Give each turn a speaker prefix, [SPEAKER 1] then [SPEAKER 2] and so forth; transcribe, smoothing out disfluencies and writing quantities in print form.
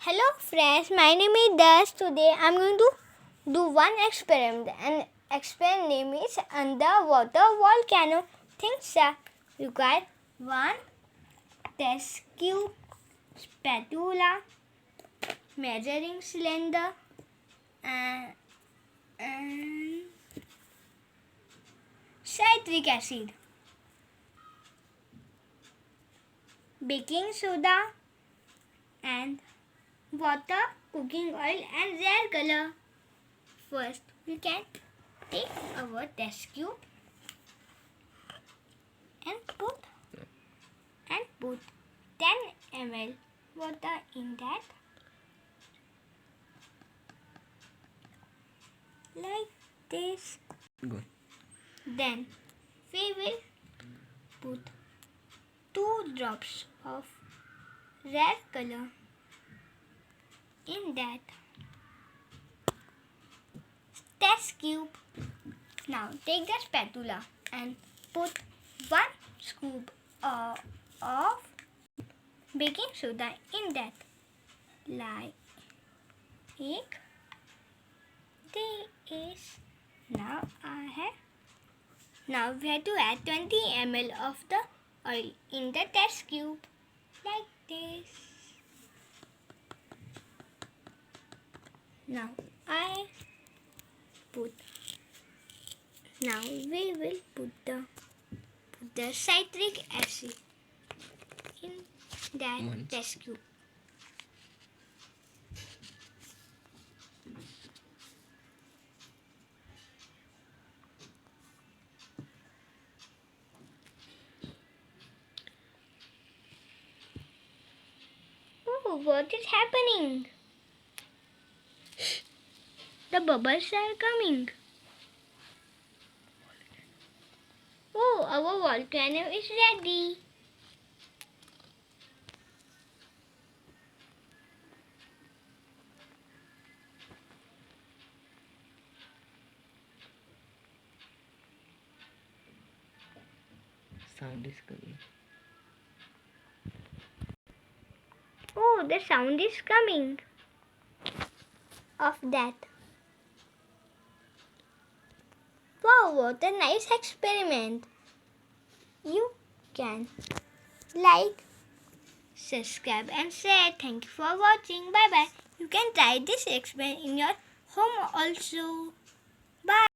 [SPEAKER 1] Hello friends, my name is Das. Today I am going to do one experiment. And experiment name is underwater volcano. Things are required: one test tube, spatula, measuring cylinder, and citric acid, baking soda, and water, cooking oil, and red color. First, we can take our test tube and put 10 ml water in that, like this.
[SPEAKER 2] Good.
[SPEAKER 1] Then we will put 2 drops of red color in that test tube. Now take the spatula and put 1 scoop of baking soda in that, like this. Now we have to add 20 ml of the oil in the test tube, like this. Now we will put the citric acid in that test tube. Oh, what is happening? The bubbles are coming. Oh, our volcano is ready.
[SPEAKER 2] Sound is coming.
[SPEAKER 1] Oh, the sound is coming of that. Wow, what a nice experiment. You can like, subscribe and share. Thank you for watching. Bye bye. You can try this experiment in your home also. Bye.